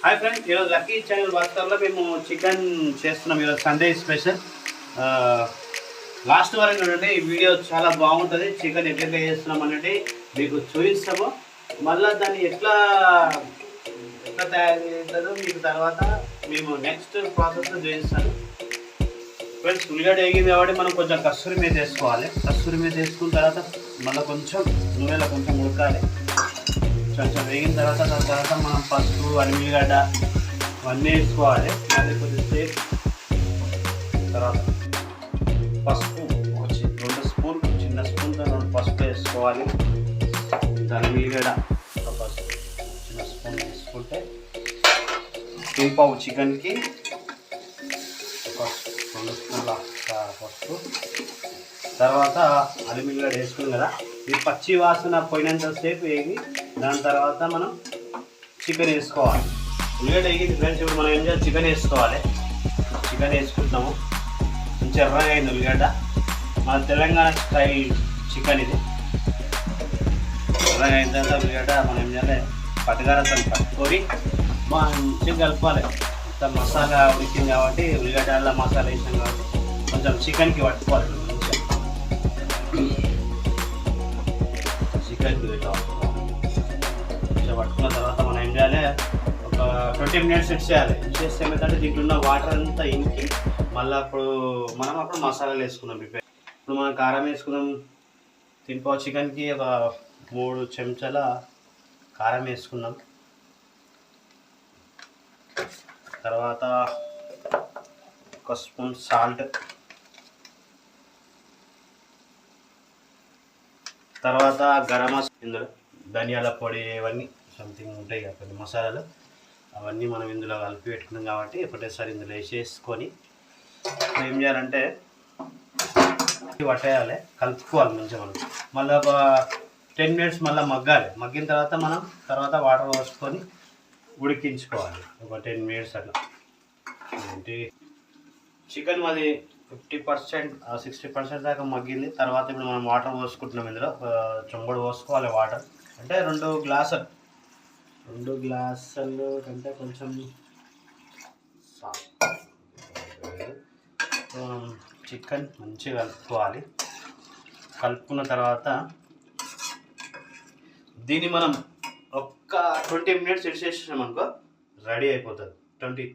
Hi friends, ఈరోజు lucky channel వార్తల్లో మేము చికెన్ చేస్తున్నాం. ఈరోజు సండే స్పెషల్. లాస్ట్ వరకు చూడండి, ఈ వీడియో చాలా బాగుంటుంది. చికెన్ ఎట్లా చేస్తున్నాం అనేది మీకు చూపిస్తాము. మళ్ళీ దాన్ని ఎట్లా తయారు చేస్తారో మీకు తర్వాత మేము నెక్స్ట్ ప్రాసెస్లో చూపిస్తాను. ఫ్రెండ్స్, ఉల్లిగడ్డ వేగింది కాబట్టి మనం కొంచెం కస్తూరి మీద వేసుకోవాలి. కస్తూరి మీద వేసుకున్న తర్వాత మళ్ళీ కొంచెం నూనెలో కొంచెం ఉడకాలి. కొంచెం వేగిన తర్వాత దాని తర్వాత మనం పసుపు, అల్లిగడ్డ అవన్నీ వేసుకోవాలి. అది కొద్దిసేపు తర్వాత పసుపు 2 స్పూన్, చిన్న స్పూన్తో 2 పసుపు వేసుకోవాలి. అల్లిగడ్డ ఒక పసుపు చిన్న స్పూన్ వేసుకుంటే కింపావు చికెన్కి 2 స్పూన్ల పసుపు. తర్వాత అల్లిగడ్డ వేసుకున్నాం కదా, ఈ పచ్చి వాసన పోయినంతసేపు వేగి దాని తర్వాత మనం చికెన్ వేసుకోవాలి. ఉల్లిగడ్డ వేగింది ఫ్రెండ్స్. ఇప్పుడు మనం ఏం చేయాలి, చికెన్ వేసుకోవాలి. చికెన్ వేసుకుంటాము. కొంచెం ఎర్రగా అయింది ఉల్లిగడ్డ. మన తెలంగాణ స్టైల్ చికెన్ ఇది. ఎర్రగా అయిన తర్వాత ఉల్లిగడ్డ మనం ఏం చేయాలి, పట్టుగారంతో పట్టుకొని మంచిగా కలపాలి. మొత్తం మసాలా ఉడికింది కాబట్టి ఉల్లిగడ్డలో మసాలా వేసాం కాబట్టి కొంచెం చికెన్కి పట్టుకోవాలి. చికెన్కి కొంచెం పట్టుకున్న తర్వాత మనం ఏం చేయాలి, ఒక 20 మినిట్స్ సెట్ చేయాలి. చేస్తే ఏమైందంటే దీంట్లో ఉన్న వాటర్ అంతా ఇంకి మళ్ళీ అప్పుడు మసాలాలు వేసుకున్నాం. ఇప్పుడు మనం కారం వేసుకున్నాం. తినిపోవు చికెన్కి ఒక 3 చెంచాల కారం వేసుకున్నాం. తర్వాత 1 స్పూన్ సాల్ట్, తర్వాత గరం మసాలా, ఇందులో ధనియాల పొడి ఇవన్నీ సంథింగ్ ఉంటాయి కదా కొన్ని మసాలాలు, అవన్నీ మనం ఇందులో కలిపి పెట్టుకున్నాం కాబట్టి ఒకటేసారి ఇందులో వేసేసుకొని ఏం చేయాలంటే పట్టేయాలి, కలుపుకోవాలి మంచిగా. మనం మళ్ళీ ఒక 10 మినిట్స్ మళ్ళీ మగ్గాలి. మగ్గిన తర్వాత మనం వాటర్ పోసుకొని ఉడికించుకోవాలి ఒక 10 మినిట్స్ అట్లా. ఏంటి చికెన్ మాది 50% 60% దాకా మగ్గింది. తర్వాత ఇప్పుడు మనం వాటర్ పోసుకుంటున్నాం. ఇందులో చెంబుడు పోసుకోవాలి వాటర్. అంటే 2 గ్లాసులు కంటే కొంచెం చికెన్ మంచిగా కలుపుకోవాలి. కలుపుకున్న తర్వాత దీన్ని మనం ఒక్క 20 మినిట్స్ ఇచ్చేసాం అనుకో, రెడీ అయిపోతుంది.